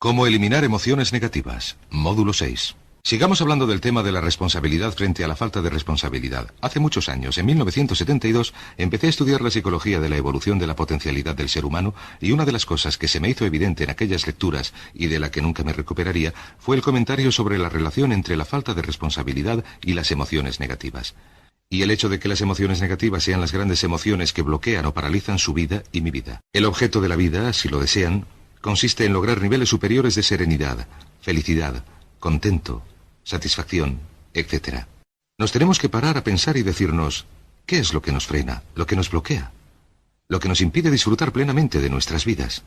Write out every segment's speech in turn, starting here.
Cómo eliminar emociones negativas. Módulo 6. Sigamos hablando del tema de la responsabilidad frente a la falta de responsabilidad. Hace muchos años, en 1972, empecé a estudiar la psicología de la evolución de la potencialidad del ser humano, y una de las cosas que se me hizo evidente en aquellas lecturas, y de la que nunca me recuperaría, fue el comentario sobre la relación entre la falta de responsabilidad y las emociones negativas. Y el hecho de que las emociones negativas sean las grandes emociones que bloquean o paralizan su vida y mi vida. El objeto de la vida, si lo desean, consiste en lograr niveles superiores de serenidad, felicidad, contento, satisfacción, etc. Nos tenemos que parar a pensar y decirnos, ¿qué es lo que nos frena, lo que nos bloquea? Lo que nos impide disfrutar plenamente de nuestras vidas.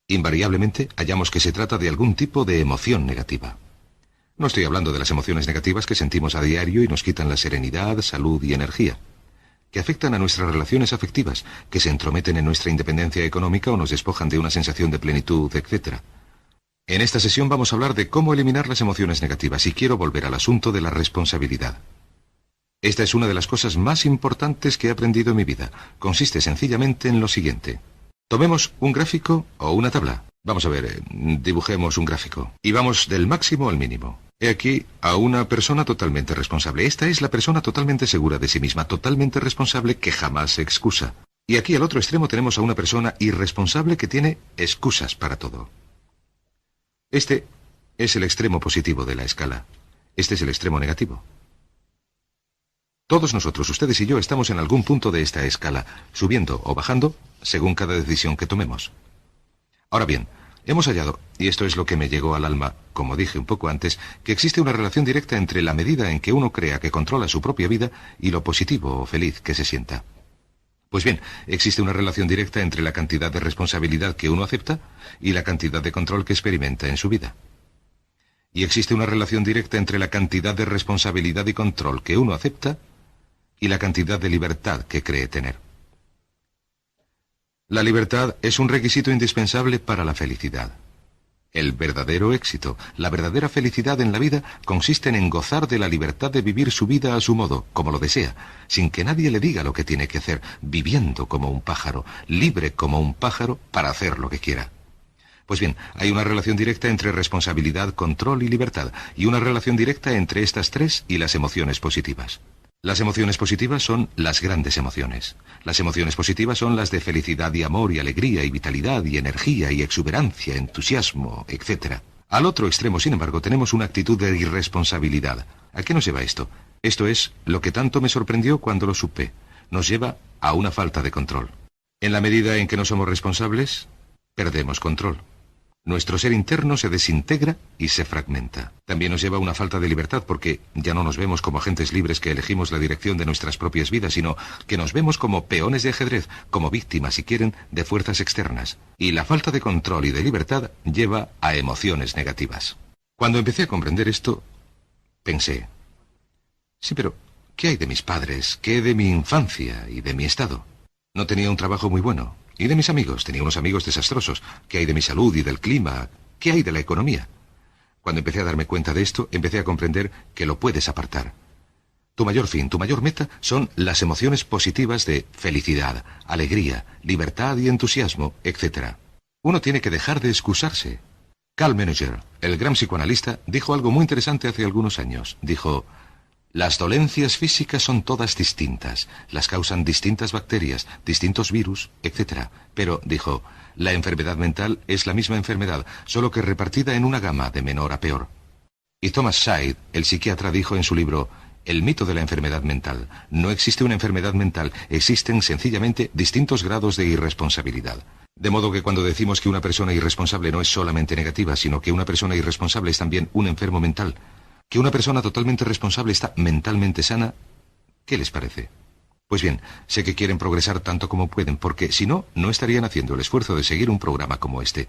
Invariablemente hallamos que se trata de algún tipo de emoción negativa. No estoy hablando de las emociones negativas que sentimos a diario y nos quitan la serenidad, salud y energía, que afectan a nuestras relaciones afectivas, que se entrometen en nuestra independencia económica o nos despojan de una sensación de plenitud, etc. En esta sesión vamos a hablar de cómo eliminar las emociones negativas y quiero volver al asunto de la responsabilidad. Esta es una de las cosas más importantes que he aprendido en mi vida. Consiste sencillamente en lo siguiente. Tomemos un gráfico o una tabla. Vamos a ver, dibujemos un gráfico. Y vamos del máximo al mínimo. He aquí a una persona totalmente responsable. Esta es la persona totalmente segura de sí misma, totalmente responsable, que jamás se excusa. Y aquí al otro extremo tenemos a una persona irresponsable que tiene excusas para todo. Este es el extremo positivo de la escala. Este es el extremo negativo. Todos nosotros, ustedes y yo, estamos en algún punto de esta escala, subiendo o bajando, según cada decisión que tomemos. Ahora bien, hemos hallado, y esto es lo que me llegó al alma, como dije un poco antes, que existe una relación directa entre la medida en que uno crea que controla su propia vida y lo positivo o feliz que se sienta. Pues bien, existe una relación directa entre la cantidad de responsabilidad que uno acepta y la cantidad de control que experimenta en su vida. Y existe una relación directa entre la cantidad de responsabilidad y control que uno acepta y la cantidad de libertad que cree tener. La libertad es un requisito indispensable para la felicidad. El verdadero éxito, la verdadera felicidad en la vida consiste en gozar de la libertad de vivir su vida a su modo, como lo desea, sin que nadie le diga lo que tiene que hacer, viviendo como un pájaro, libre como un pájaro para hacer lo que quiera. Pues bien, hay una relación directa entre responsabilidad, control y libertad, y una relación directa entre estas tres y las emociones positivas. Las emociones positivas son las grandes emociones. Las emociones positivas son las de felicidad y amor y alegría y vitalidad y energía y exuberancia, entusiasmo, etc. Al otro extremo, sin embargo, tenemos una actitud de irresponsabilidad. ¿A qué nos lleva esto? Esto es lo que tanto me sorprendió cuando lo supe. Nos lleva a una falta de control. En la medida en que no somos responsables, perdemos control. Nuestro ser interno se desintegra y se fragmenta. También nos lleva a una falta de libertad porque ya no nos vemos como agentes libres que elegimos la dirección de nuestras propias vidas, sino que nos vemos como peones de ajedrez, como víctimas, si quieren, de fuerzas externas. Y la falta de control y de libertad lleva a emociones negativas. Cuando empecé a comprender esto, pensé, sí, pero ¿qué hay de mis padres? ¿Qué de mi infancia y de mi estado? No tenía un trabajo muy bueno. ¿Y de mis amigos? Tenía unos amigos desastrosos. ¿Qué hay de mi salud y del clima? ¿Qué hay de la economía? Cuando empecé a darme cuenta de esto, empecé a comprender que lo puedes apartar. Tu mayor fin, tu mayor meta son las emociones positivas de felicidad, alegría, libertad y entusiasmo, etc. Uno tiene que dejar de excusarse. Carl Menninger, el gran psicoanalista, dijo algo muy interesante hace algunos años. Dijo: las dolencias físicas son todas distintas, las causan distintas bacterias, distintos virus, etc. Pero, dijo, la enfermedad mental es la misma enfermedad, solo que repartida en una gama de menor a peor. Y Thomas Side, el psiquiatra, dijo en su libro El mito de la enfermedad mental: no existe una enfermedad mental, existen sencillamente distintos grados de irresponsabilidad. De modo que cuando decimos que una persona irresponsable no es solamente negativa, sino que una persona irresponsable es también un enfermo mental, que una persona totalmente responsable está mentalmente sana, ¿qué les parece? Pues bien, sé que quieren progresar tanto como pueden, porque si no, no estarían haciendo el esfuerzo de seguir un programa como este.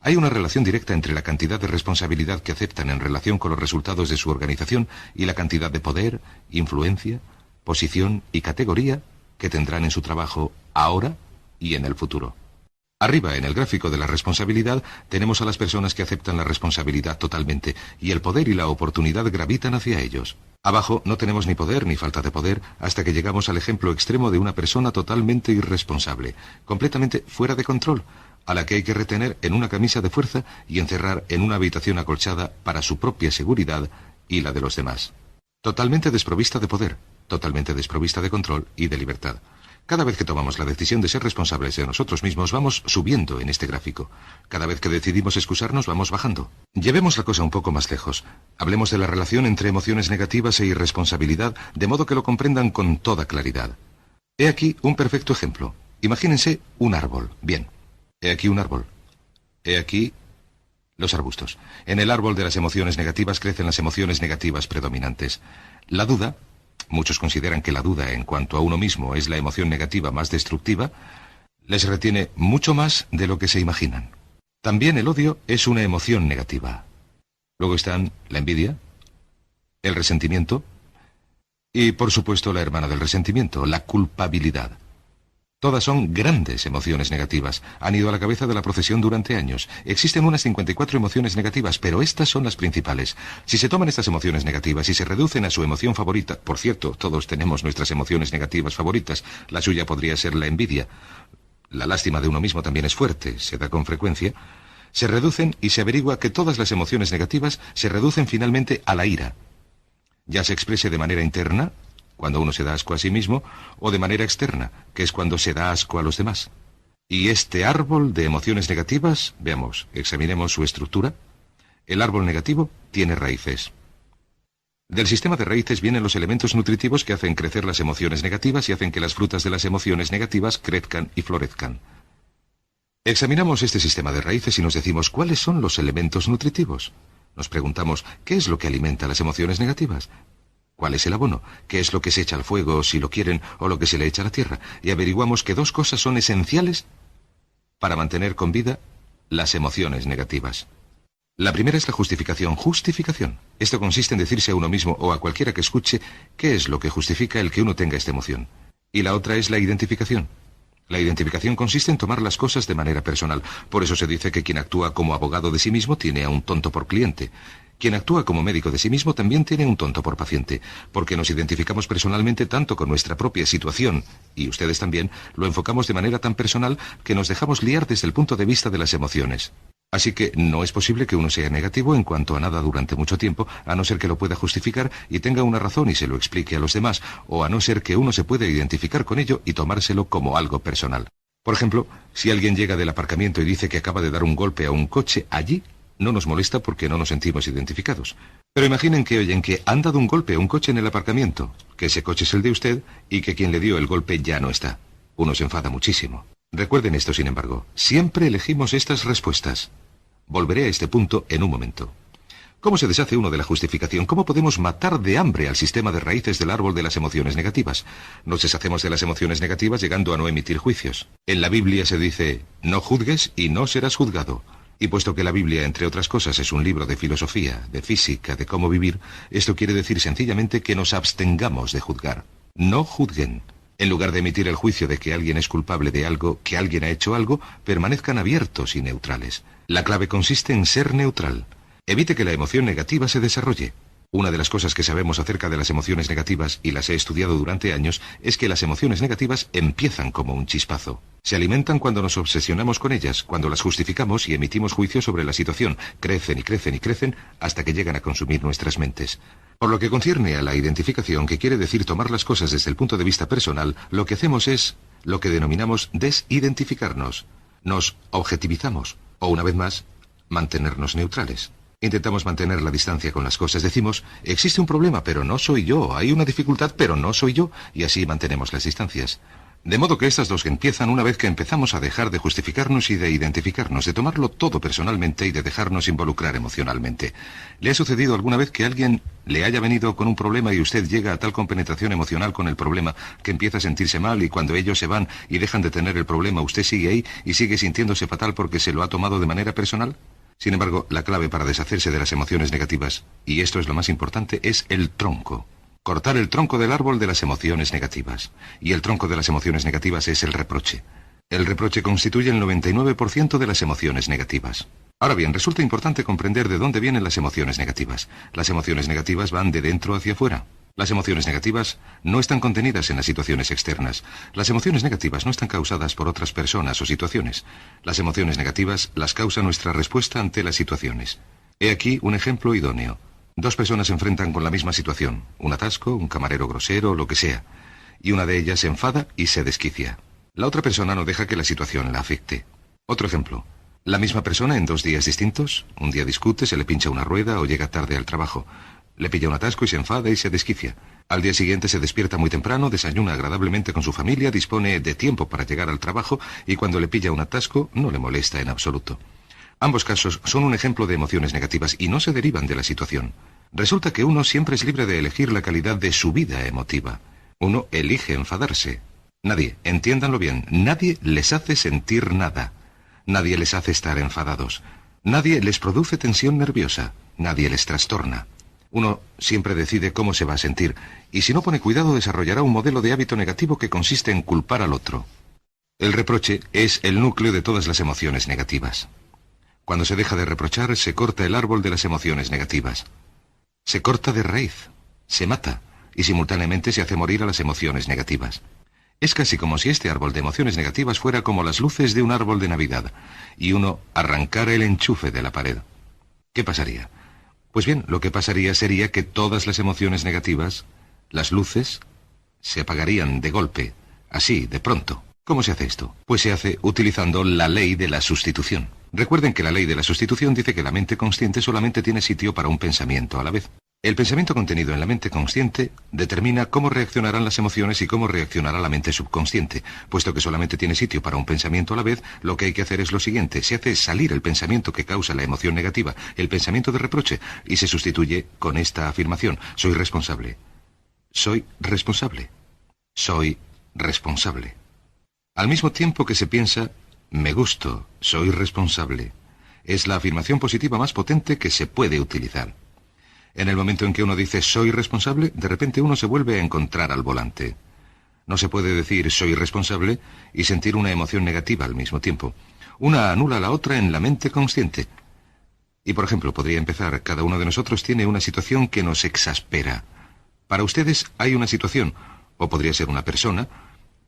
Hay una relación directa entre la cantidad de responsabilidad que aceptan en relación con los resultados de su organización y la cantidad de poder, influencia, posición y categoría que tendrán en su trabajo ahora y en el futuro. Arriba, en el gráfico de la responsabilidad, tenemos a las personas que aceptan la responsabilidad totalmente, y el poder y la oportunidad gravitan hacia ellos. Abajo no tenemos ni poder ni falta de poder, hasta que llegamos al ejemplo extremo de una persona totalmente irresponsable, completamente fuera de control, a la que hay que retener en una camisa de fuerza y encerrar en una habitación acolchada para su propia seguridad y la de los demás. Totalmente desprovista de poder, totalmente desprovista de control y de libertad. Cada vez que tomamos la decisión de ser responsables de nosotros mismos, vamos subiendo en este gráfico. Cada vez que decidimos excusarnos, vamos bajando. Llevemos la cosa un poco más lejos. Hablemos de la relación entre emociones negativas e irresponsabilidad, de modo que lo comprendan con toda claridad. He aquí un perfecto ejemplo. Imagínense un árbol. Bien. He aquí un árbol. He aquí los arbustos. En el árbol de las emociones negativas crecen las emociones negativas predominantes. La duda, muchos consideran que la duda en cuanto a uno mismo es la emoción negativa más destructiva, les retiene mucho más de lo que se imaginan. También el odio es una emoción negativa. Luego están la envidia, el resentimiento y, por supuesto, la hermana del resentimiento, la culpabilidad. Todas son grandes emociones negativas. Han ido a la cabeza de la procesión durante años. Existen unas 54 emociones negativas, pero estas son las principales. Si se toman estas emociones negativas y se reducen a su emoción favorita, por cierto, todos tenemos nuestras emociones negativas favoritas, la suya podría ser la envidia. La lástima de uno mismo también es fuerte, se da con frecuencia. Se reducen y se averigua que todas las emociones negativas se reducen finalmente a la ira. Ya se exprese de manera interna, cuando uno se da asco a sí mismo, o de manera externa, que es cuando se da asco a los demás. Y este árbol de emociones negativas, veamos, examinemos su estructura. El árbol negativo tiene raíces. Del sistema de raíces vienen los elementos nutritivos que hacen crecer las emociones negativas y hacen que las frutas de las emociones negativas crezcan y florezcan. Examinamos este sistema de raíces y nos decimos, ¿cuáles son los elementos nutritivos? Nos preguntamos, ¿qué es lo que alimenta las emociones negativas? ¿Cuál es el abono? ¿Qué es lo que se echa al fuego, si lo quieren, o lo que se le echa a la tierra? Y averiguamos que dos cosas son esenciales para mantener con vida las emociones negativas. La primera es la justificación. Justificación. Esto consiste en decirse a uno mismo o a cualquiera que escuche qué es lo que justifica el que uno tenga esta emoción. Y la otra es la identificación. La identificación consiste en tomar las cosas de manera personal. Por eso se dice que quien actúa como abogado de sí mismo tiene a un tonto por cliente. Quien actúa como médico de sí mismo también tiene un tonto por paciente, porque nos identificamos personalmente tanto con nuestra propia situación, y ustedes también, lo enfocamos de manera tan personal que nos dejamos liar desde el punto de vista de las emociones. Así que no es posible que uno sea negativo en cuanto a nada durante mucho tiempo, a no ser que lo pueda justificar y tenga una razón y se lo explique a los demás, o a no ser que uno se pueda identificar con ello y tomárselo como algo personal. Por ejemplo, si alguien llega del aparcamiento y dice que acaba de dar un golpe a un coche allí, no nos molesta porque no nos sentimos identificados. Pero imaginen que oyen que han dado un golpe a un coche en el aparcamiento, que ese coche es el de usted y que quien le dio el golpe ya no está. Uno se enfada muchísimo. Recuerden esto, sin embargo, siempre elegimos estas respuestas. Volveré a este punto en un momento. ¿Cómo se deshace uno de la justificación? ¿Cómo podemos matar de hambre al sistema de raíces del árbol de las emociones negativas? Nos deshacemos de las emociones negativas llegando a no emitir juicios. En la Biblia se dice, no juzgues y no serás juzgado. Y puesto que la Biblia, entre otras cosas, es un libro de filosofía, de física, de cómo vivir, esto quiere decir sencillamente que nos abstengamos de juzgar. No juzguen. En lugar de emitir el juicio de que alguien es culpable de algo, que alguien ha hecho algo, permanezcan abiertos y neutrales. La clave consiste en ser neutral. Evite que la emoción negativa se desarrolle. Una de las cosas que sabemos acerca de las emociones negativas, y las he estudiado durante años, es que las emociones negativas empiezan como un chispazo. Se alimentan cuando nos obsesionamos con ellas, cuando las justificamos y emitimos juicios sobre la situación. Crecen y crecen y crecen hasta que llegan a consumir nuestras mentes. Por lo que concierne a la identificación, que quiere decir tomar las cosas desde el punto de vista personal, lo que hacemos es lo que denominamos desidentificarnos. Nos objetivizamos, o una vez más, mantenernos neutrales. Intentamos mantener la distancia con las cosas. Decimos, existe un problema, pero no soy yo. Hay una dificultad, pero no soy yo. Y así mantenemos las distancias. De modo que estas dos empiezan una vez que empezamos a dejar de justificarnos y de identificarnos, de tomarlo todo personalmente y de dejarnos involucrar emocionalmente. ¿Le ha sucedido alguna vez que alguien le haya venido con un problema y usted llega a tal compenetración emocional con el problema que empieza a sentirse mal y cuando ellos se van y dejan de tener el problema, usted sigue ahí y sigue sintiéndose fatal porque se lo ha tomado de manera personal? Sin embargo, la clave para deshacerse de las emociones negativas, y esto es lo más importante, es el tronco. Cortar el tronco del árbol de las emociones negativas. Y el tronco de las emociones negativas es el reproche. El reproche constituye el 99% de las emociones negativas. Ahora bien, resulta importante comprender de dónde vienen las emociones negativas. Las emociones negativas van de dentro hacia afuera. Las emociones negativas no están contenidas en las situaciones externas. Las emociones negativas no están causadas por otras personas o situaciones. Las emociones negativas las causa nuestra respuesta ante las situaciones. He aquí un ejemplo idóneo. Dos personas se enfrentan con la misma situación, un atasco, un camarero grosero, lo que sea, y una de ellas se enfada y se desquicia. La otra persona no deja que la situación la afecte. Otro ejemplo. La misma persona en 2 días distintos, un día discute, se le pincha una rueda o llega tarde al trabajo. Le pilla un atasco y se enfada y se desquicia. Al día siguiente se despierta muy temprano, desayuna agradablemente con su familia, dispone de tiempo para llegar al trabajo y cuando le pilla un atasco no le molesta en absoluto. Ambos casos son un ejemplo de emociones negativas y no se derivan de la situación. Resulta que uno siempre es libre de elegir la calidad de su vida emotiva. Uno elige enfadarse. Nadie, entiéndanlo bien, nadie les hace sentir nada. Nadie les hace estar enfadados. Nadie les produce tensión nerviosa. Nadie les trastorna. Uno siempre decide cómo se va a sentir, y si no pone cuidado desarrollará un modelo de hábito negativo que consiste en culpar al otro. El reproche es el núcleo de todas las emociones negativas. Cuando se deja de reprochar, se corta el árbol de las emociones negativas. Se corta de raíz, se mata, y simultáneamente se hace morir a las emociones negativas. Es casi como si este árbol de emociones negativas fuera como las luces de un árbol de Navidad, y uno arrancara el enchufe de la pared. ¿Qué pasaría? Pues bien, lo que pasaría sería que todas las emociones negativas, las luces, se apagarían de golpe, así, de pronto. ¿Cómo se hace esto? Pues se hace utilizando la ley de la sustitución. Recuerden que la ley de la sustitución dice que la mente consciente solamente tiene sitio para un pensamiento a la vez. El pensamiento contenido en la mente consciente determina cómo reaccionarán las emociones y cómo reaccionará la mente subconsciente. Puesto que solamente tiene sitio para un pensamiento a la vez, lo que hay que hacer es lo siguiente. Se hace salir el pensamiento que causa la emoción negativa, el pensamiento de reproche, y se sustituye con esta afirmación. Soy responsable. Soy responsable. Soy responsable. Al mismo tiempo que se piensa, me gusto, soy responsable. Es la afirmación positiva más potente que se puede utilizar. En el momento en que uno dice soy responsable, de repente uno se vuelve a encontrar al volante. No se puede decir soy responsable y sentir una emoción negativa al mismo tiempo. Una anula a la otra en la mente consciente. Y por ejemplo, podría empezar, cada uno de nosotros tiene una situación que nos exaspera. Para ustedes hay una situación, o podría ser una persona,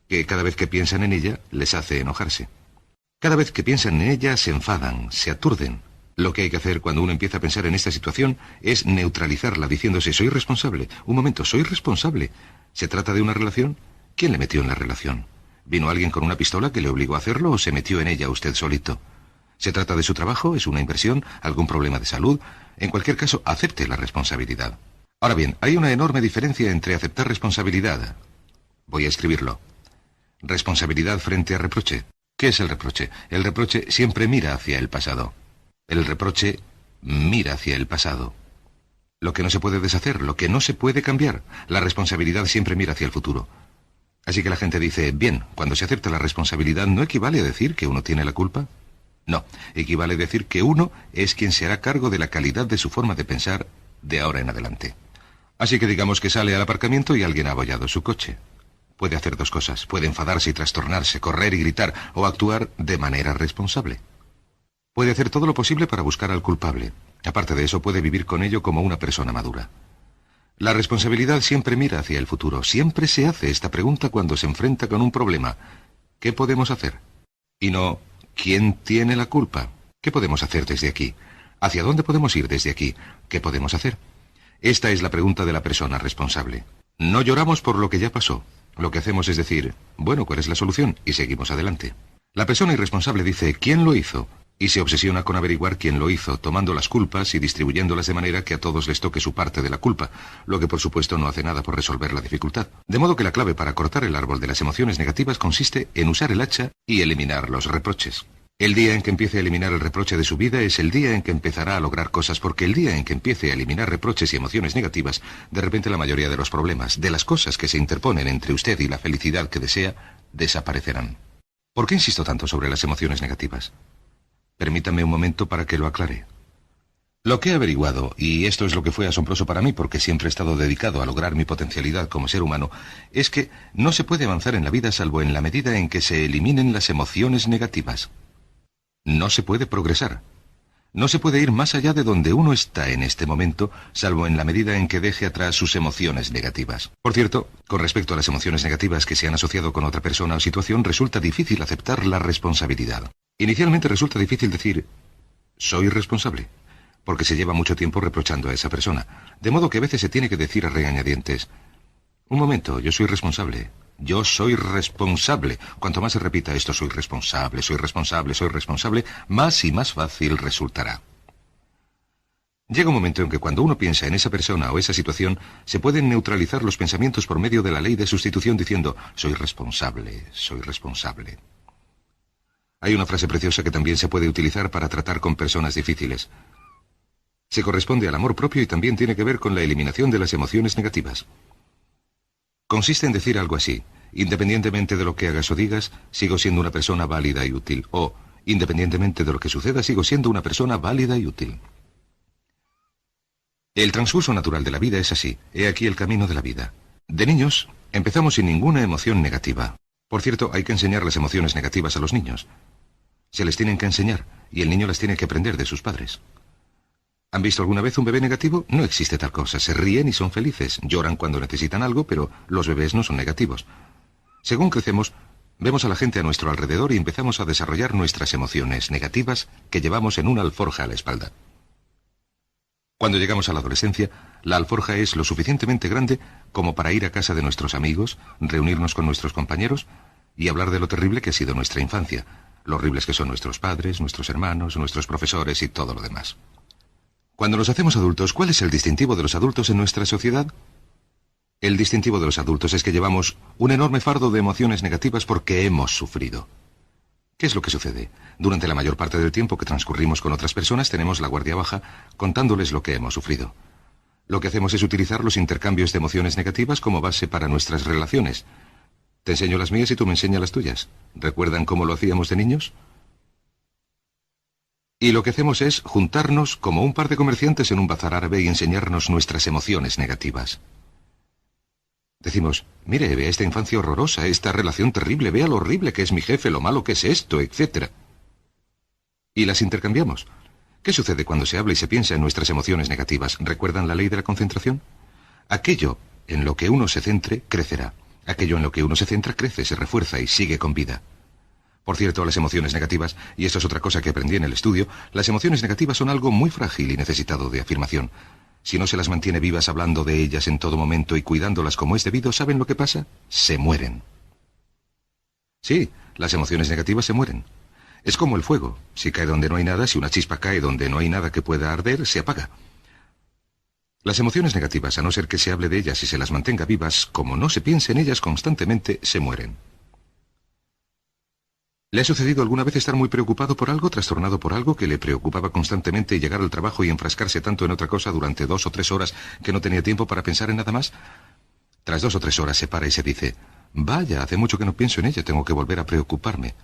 que cada vez que piensan en ella les hace enojarse. Cada vez que piensan en ella se enfadan, se aturden. Lo que hay que hacer cuando uno empieza a pensar en esta situación es neutralizarla diciéndose soy responsable. Un momento, soy responsable. ¿Se trata de una relación? ¿Quién le metió en la relación? ¿Vino alguien con una pistola que le obligó a hacerlo o se metió en ella usted solito? ¿Se trata de su trabajo? ¿Es una inversión? ¿Algún problema de salud? En cualquier caso, acepte la responsabilidad. Ahora bien, hay una enorme diferencia entre aceptar responsabilidad. Voy a escribirlo. Responsabilidad frente a reproche. ¿Qué es el reproche? El reproche siempre mira hacia el pasado. El reproche mira hacia el pasado. Lo que no se puede deshacer, lo que no se puede cambiar. La responsabilidad siempre mira hacia el futuro. Así que la gente dice, bien, cuando se acepta la responsabilidad, ¿no equivale a decir que uno tiene la culpa? No, equivale a decir que uno es quien se hará cargo de la calidad de su forma de pensar de ahora en adelante. Así que digamos que sale al aparcamiento y alguien ha abollado su coche. Puede hacer dos cosas, puede enfadarse y trastornarse, correr y gritar, o actuar de manera responsable. Puede hacer todo lo posible para buscar al culpable. Aparte de eso, puede vivir con ello como una persona madura. La responsabilidad siempre mira hacia el futuro. Siempre se hace esta pregunta cuando se enfrenta con un problema. ¿Qué podemos hacer? Y no, ¿quién tiene la culpa? ¿Qué podemos hacer desde aquí? ¿Hacia dónde podemos ir desde aquí? ¿Qué podemos hacer? Esta es la pregunta de la persona responsable. No lloramos por lo que ya pasó. Lo que hacemos es decir, bueno, ¿cuál es la solución? Y seguimos adelante. La persona irresponsable dice, ¿quién lo hizo? Y se obsesiona con averiguar quién lo hizo, tomando las culpas y distribuyéndolas de manera que a todos les toque su parte de la culpa, lo que por supuesto no hace nada por resolver la dificultad. De modo que la clave para cortar el árbol de las emociones negativas consiste en usar el hacha y eliminar los reproches. El día en que empiece a eliminar el reproche de su vida es el día en que empezará a lograr cosas, porque el día en que empiece a eliminar reproches y emociones negativas, de repente la mayoría de los problemas, de las cosas que se interponen entre usted y la felicidad que desea, desaparecerán. ¿Por qué insisto tanto sobre las emociones negativas? Permítame un momento para que lo aclare. Lo que he averiguado, y esto es lo que fue asombroso para mí porque siempre he estado dedicado a lograr mi potencialidad como ser humano, es que no se puede avanzar en la vida salvo en la medida en que se eliminen las emociones negativas. No se puede progresar. No se puede ir más allá de donde uno está en este momento, salvo en la medida en que deje atrás sus emociones negativas. Por cierto, con respecto a las emociones negativas que se han asociado con otra persona o situación, resulta difícil aceptar la responsabilidad. Inicialmente resulta difícil decir, soy responsable, porque se lleva mucho tiempo reprochando a esa persona, de modo que a veces se tiene que decir a regañadientes, un momento, yo soy responsable. Yo soy responsable. Cuanto más se repita esto, soy responsable, soy responsable, soy responsable, más y más fácil resultará. Llega un momento en que cuando uno piensa en esa persona o esa situación, se pueden neutralizar los pensamientos por medio de la ley de sustitución diciendo, soy responsable, soy responsable. Hay una frase preciosa que también se puede utilizar para tratar con personas difíciles. Se corresponde al amor propio y también tiene que ver con la eliminación de las emociones negativas. Consiste en decir algo así, independientemente de lo que hagas o digas, sigo siendo una persona válida y útil, o, independientemente de lo que suceda, sigo siendo una persona válida y útil. El transcurso natural de la vida es así, he aquí el camino de la vida. De niños, empezamos sin ninguna emoción negativa. Por cierto, hay que enseñar las emociones negativas a los niños. Se les tienen que enseñar, y el niño las tiene que aprender de sus padres. ¿Han visto alguna vez un bebé negativo? No existe tal cosa. Se ríen y son felices. Lloran cuando necesitan algo, pero los bebés no son negativos. Según crecemos, vemos a la gente a nuestro alrededor y empezamos a desarrollar nuestras emociones negativas que llevamos en una alforja a la espalda. Cuando llegamos a la adolescencia, la alforja es lo suficientemente grande como para ir a casa de nuestros amigos, reunirnos con nuestros compañeros y hablar de lo terrible que ha sido nuestra infancia, lo horribles que son nuestros padres, nuestros hermanos, nuestros profesores y todo lo demás. Cuando nos hacemos adultos, ¿cuál es el distintivo de los adultos en nuestra sociedad? El distintivo de los adultos es que llevamos un enorme fardo de emociones negativas porque hemos sufrido. ¿Qué es lo que sucede? Durante la mayor parte del tiempo que transcurrimos con otras personas tenemos la guardia baja contándoles lo que hemos sufrido. Lo que hacemos es utilizar los intercambios de emociones negativas como base para nuestras relaciones. Te enseño las mías y tú me enseñas las tuyas. ¿Recuerdan cómo lo hacíamos de niños? Y lo que hacemos es juntarnos como un par de comerciantes en un bazar árabe y enseñarnos nuestras emociones negativas. Decimos, mire, vea esta infancia horrorosa, esta relación terrible, vea lo horrible que es mi jefe, lo malo que es esto, etc. Y las intercambiamos. ¿Qué sucede cuando se habla y se piensa en nuestras emociones negativas? ¿Recuerdan la ley de la concentración? Aquello en lo que uno se centre, crecerá. Aquello en lo que uno se centra, crece, se refuerza y sigue con vida. Por cierto, las emociones negativas, y esto es otra cosa que aprendí en el estudio, las emociones negativas son algo muy frágil y necesitado de afirmación. Si no se las mantiene vivas hablando de ellas en todo momento y cuidándolas como es debido, ¿saben lo que pasa? Se mueren. Sí, las emociones negativas se mueren. Es como el fuego. Si cae donde no hay nada, si una chispa cae donde no hay nada que pueda arder, se apaga. Las emociones negativas, a no ser que se hable de ellas y se las mantenga vivas, como no se piense en ellas constantemente, se mueren. ¿Le ha sucedido alguna vez estar muy preocupado por algo, trastornado por algo que le preocupaba constantemente y llegar al trabajo y enfrascarse tanto en otra cosa durante 2 o 3 horas que no tenía tiempo para pensar en nada más? Tras 2 o 3 horas se para y se dice, vaya, hace mucho que no pienso en ello, tengo que volver a preocuparme.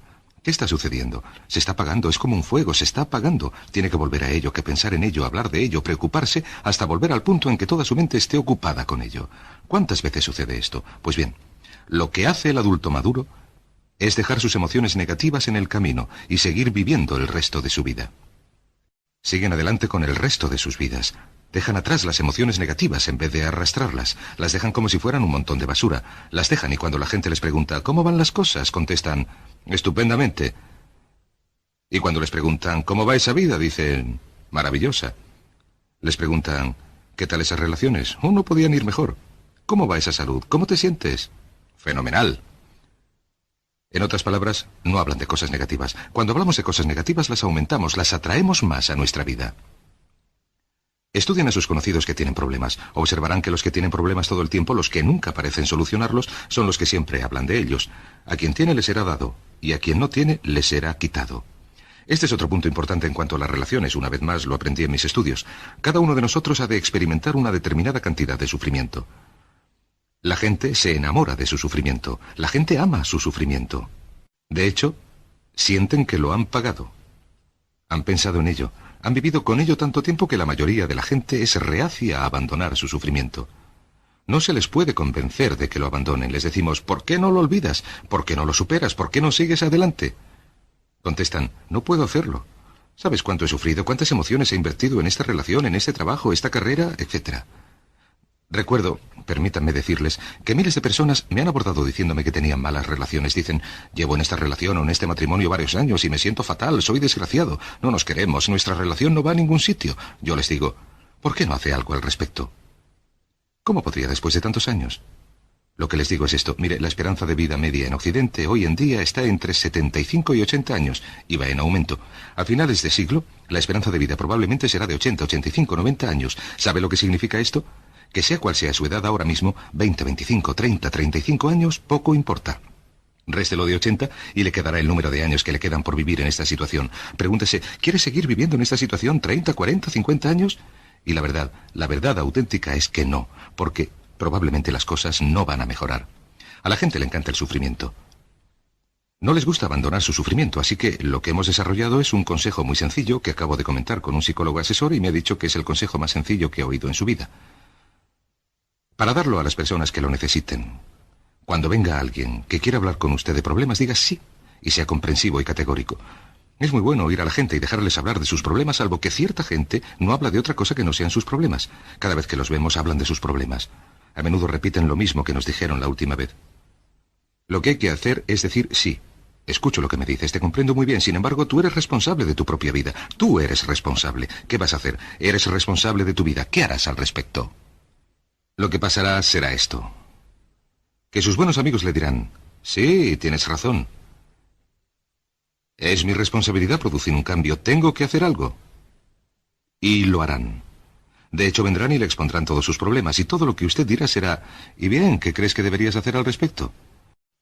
¿Qué está sucediendo? Se está apagando, es como un fuego, se está apagando. Tiene que volver a ello, que pensar en ello, hablar de ello, preocuparse, hasta volver al punto en que toda su mente esté ocupada con ello. ¿Cuántas veces sucede esto? Pues bien, lo que hace el adulto maduro es dejar sus emociones negativas en el camino y seguir viviendo el resto de su vida. Siguen adelante con el resto de sus vidas. Dejan atrás las emociones negativas en vez de arrastrarlas. Las dejan como si fueran un montón de basura. Las dejan y cuando la gente les pregunta ¿cómo van las cosas? Contestan estupendamente. Y cuando les preguntan ¿cómo va esa vida? Dicen maravillosa. Les preguntan ¿qué tal esas relaciones? Oh, no podían ir mejor. ¿Cómo va esa salud? ¿Cómo te sientes? Fenomenal. En otras palabras, no hablan de cosas negativas. Cuando hablamos de cosas negativas, las aumentamos, las atraemos más a nuestra vida. Estudien a sus conocidos que tienen problemas. Observarán que los que tienen problemas todo el tiempo, los que nunca parecen solucionarlos, son los que siempre hablan de ellos. A quien tiene le será dado, y a quien no tiene le será quitado. Este es otro punto importante en cuanto a las relaciones. Una vez más, lo aprendí en mis estudios. Cada uno de nosotros ha de experimentar una determinada cantidad de sufrimiento. La gente se enamora de su sufrimiento. La gente ama su sufrimiento. De hecho, sienten que lo han pagado. Han pensado en ello. Han vivido con ello tanto tiempo que la mayoría de la gente es reacia a abandonar su sufrimiento. No se les puede convencer de que lo abandonen. Les decimos, ¿por qué no lo olvidas? ¿Por qué no lo superas? ¿Por qué no sigues adelante? Contestan, no puedo hacerlo. ¿Sabes cuánto he sufrido, cuántas emociones he invertido en esta relación, en este trabajo, esta carrera, etcétera? Recuerdo, permítanme decirles, que miles de personas me han abordado diciéndome que tenían malas relaciones. Dicen, llevo en esta relación o en este matrimonio varios años y me siento fatal, soy desgraciado, no nos queremos, nuestra relación no va a ningún sitio. Yo les digo, ¿por qué no hace algo al respecto? ¿Cómo podría después de tantos años? Lo que les digo es esto, mire, la esperanza de vida media en Occidente hoy en día está entre 75 y 80 años y va en aumento. A finales de siglo, la esperanza de vida probablemente será de 80, 85, 90 años. ¿Sabe lo que significa esto? Que sea cual sea su edad ahora mismo, 20, 25, 30, 35 años, poco importa. Réstelo de 80 y le quedará el número de años que le quedan por vivir en esta situación. Pregúntese, ¿quiere seguir viviendo en esta situación 30, 40, 50 años? Y la verdad auténtica es que no, porque probablemente las cosas no van a mejorar. A la gente le encanta el sufrimiento. No les gusta abandonar su sufrimiento, así que lo que hemos desarrollado es un consejo muy sencillo que acabo de comentar con un psicólogo asesor y me ha dicho que es el consejo más sencillo que ha oído en su vida. Para darlo a las personas que lo necesiten. Cuando venga alguien que quiera hablar con usted de problemas, diga sí, y sea comprensivo y categórico. Es muy bueno oír a la gente y dejarles hablar de sus problemas, salvo que cierta gente no habla de otra cosa que no sean sus problemas. Cada vez que los vemos hablan de sus problemas. A menudo repiten lo mismo que nos dijeron la última vez. Lo que hay que hacer es decir sí. Escucho lo que me dices, te comprendo muy bien, sin embargo, tú eres responsable de tu propia vida. Tú eres responsable. ¿Qué vas a hacer? Eres responsable de tu vida. ¿Qué harás al respecto? Lo que pasará será esto. Que sus buenos amigos le dirán, sí, tienes razón. Es mi responsabilidad producir un cambio, tengo que hacer algo. Y lo harán. De hecho, vendrán y le expondrán todos sus problemas, y todo lo que usted dirá será, ¿y bien, qué crees que deberías hacer al respecto?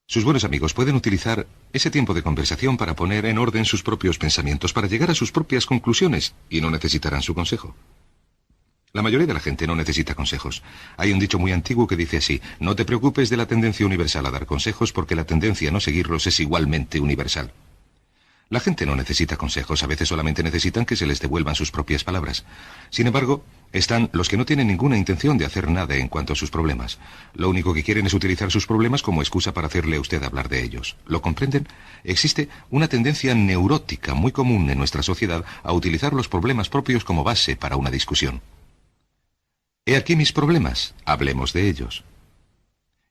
Sus buenos amigos pueden utilizar ese tiempo de conversación para poner en orden sus propios pensamientos, para llegar a sus propias conclusiones, y no necesitarán su consejo. La mayoría de la gente no necesita consejos. Hay un dicho muy antiguo que dice así, no te preocupes de la tendencia universal a dar consejos porque la tendencia a no seguirlos es igualmente universal. La gente no necesita consejos, a veces solamente necesitan que se les devuelvan sus propias palabras. Sin embargo, están los que no tienen ninguna intención de hacer nada en cuanto a sus problemas. Lo único que quieren es utilizar sus problemas como excusa para hacerle a usted hablar de ellos. ¿Lo comprenden? Existe una tendencia neurótica muy común en nuestra sociedad a utilizar los problemas propios como base para una discusión. He aquí mis problemas, hablemos de ellos.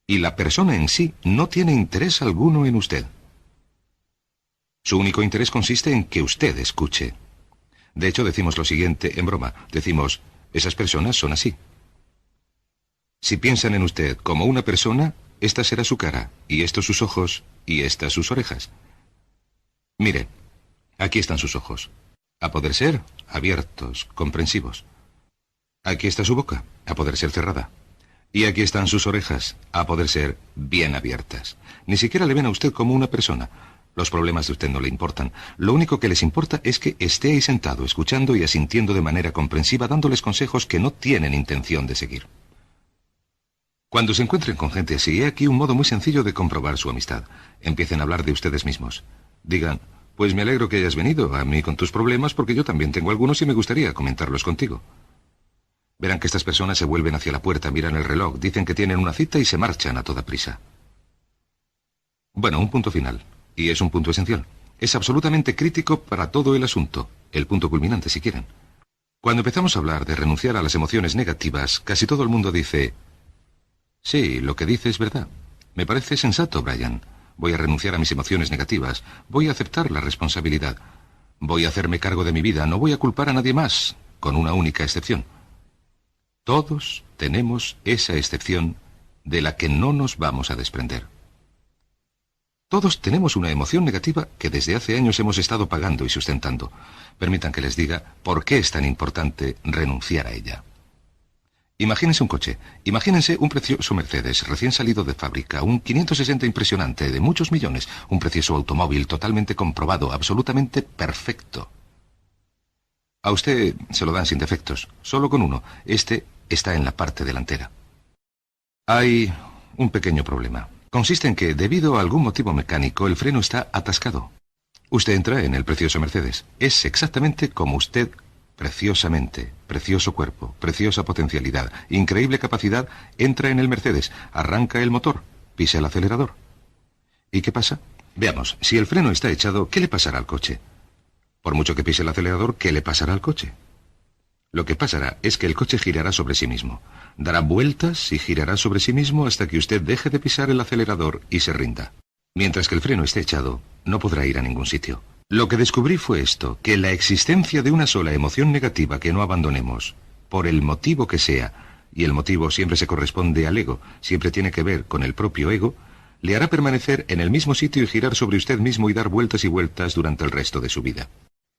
Y la persona en sí no tiene interés alguno en usted. Su único interés consiste en que usted escuche. De hecho, decimos lo siguiente en broma. Decimos, esas personas son así. Si piensan en usted como una persona, esta será su cara, y estos sus ojos, y estas sus orejas. Mire, aquí están sus ojos. A poder ser, abiertos, comprensivos. Aquí está su boca, a poder ser cerrada. Y aquí están sus orejas, a poder ser bien abiertas. Ni siquiera le ven a usted como una persona. Los problemas de usted no le importan. Lo único que les importa es que esté ahí sentado, escuchando y asintiendo de manera comprensiva, dándoles consejos que no tienen intención de seguir. Cuando se encuentren con gente así, he aquí un modo muy sencillo de comprobar su amistad. Empiecen a hablar de ustedes mismos. Digan, pues me alegro que hayas venido a mí con tus problemas porque yo también tengo algunos y me gustaría comentarlos contigo. Verán que estas personas se vuelven hacia la puerta, miran el reloj, dicen que tienen una cita y se marchan a toda prisa. Bueno, un punto final. Y es un punto esencial. Es absolutamente crítico para todo el asunto. El punto culminante, si quieren. Cuando empezamos a hablar de renunciar a las emociones negativas, casi todo el mundo dice, sí, lo que dice es verdad. Me parece sensato, Brian. Voy a renunciar a mis emociones negativas. Voy a aceptar la responsabilidad. Voy a hacerme cargo de mi vida. No voy a culpar a nadie más, con una única excepción. Todos tenemos esa excepción de la que no nos vamos a desprender. Todos tenemos una emoción negativa que desde hace años hemos estado pagando y sustentando. Permitan que les diga por qué es tan importante renunciar a ella. Imagínense un coche. Imagínense un precioso Mercedes recién salido de fábrica, un 560 impresionante de muchos millones, un precioso automóvil totalmente comprobado, absolutamente perfecto. A usted se lo dan sin defectos, solo con uno. Este está en la parte delantera. Hay un pequeño problema. Consiste en que, debido a algún motivo mecánico, el freno está atascado. Usted entra en el precioso Mercedes. Es exactamente como usted, preciosamente, precioso cuerpo, preciosa potencialidad, increíble capacidad, entra en el Mercedes, arranca el motor, pisa el acelerador. ¿Y qué pasa? Veamos, si el freno está echado, ¿qué le pasará al coche? Por mucho que pise el acelerador, ¿qué le pasará al coche? Lo que pasará es que el coche girará sobre sí mismo. Dará vueltas y girará sobre sí mismo hasta que usted deje de pisar el acelerador y se rinda. Mientras que el freno esté echado, no podrá ir a ningún sitio. Lo que descubrí fue esto, que la existencia de una sola emoción negativa que no abandonemos, por el motivo que sea, y el motivo siempre se corresponde al ego, siempre tiene que ver con el propio ego, le hará permanecer en el mismo sitio y girar sobre usted mismo y dar vueltas y vueltas durante el resto de su vida.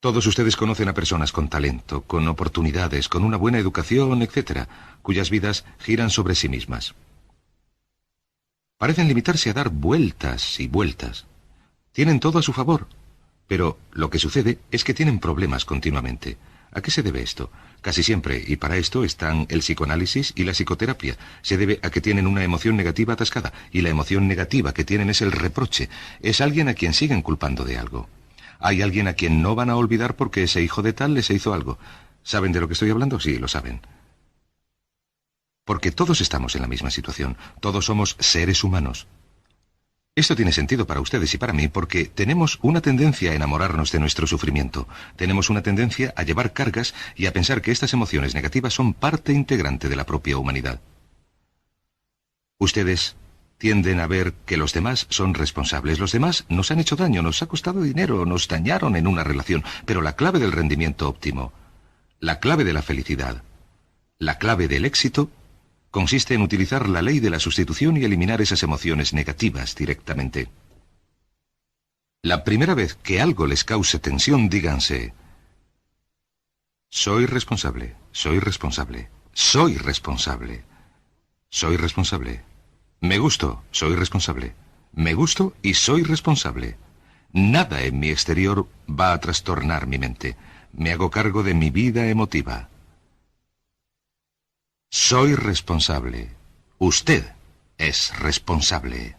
Todos ustedes conocen a personas con talento, con oportunidades, con una buena educación, etc., cuyas vidas giran sobre sí mismas. Parecen limitarse a dar vueltas y vueltas. Tienen todo a su favor, pero lo que sucede es que tienen problemas continuamente. ¿A qué se debe esto? Casi siempre, y para esto están el psicoanálisis y la psicoterapia, se debe a que tienen una emoción negativa atascada, y la emoción negativa que tienen es el reproche. Es alguien a quien siguen culpando de algo. Hay alguien a quien no van a olvidar porque ese hijo de tal les hizo algo. ¿Saben de lo que estoy hablando? Sí, lo saben. Porque todos estamos en la misma situación. Todos somos seres humanos. Esto tiene sentido para ustedes y para mí porque tenemos una tendencia a enamorarnos de nuestro sufrimiento. Tenemos una tendencia a llevar cargas y a pensar que estas emociones negativas son parte integrante de la propia humanidad. Ustedes tienden a ver que los demás son responsables. Los demás nos han hecho daño, nos ha costado dinero, nos dañaron en una relación. Pero la clave del rendimiento óptimo, la clave de la felicidad, la clave del éxito, consiste en utilizar la ley de la sustitución y eliminar esas emociones negativas directamente. La primera vez que algo les cause tensión, díganse: soy responsable, soy responsable, soy responsable, soy responsable. Me gusto, soy responsable. Me gusto y soy responsable. Nada en mi exterior va a trastornar mi mente. Me hago cargo de mi vida emotiva. Soy responsable. Usted es responsable.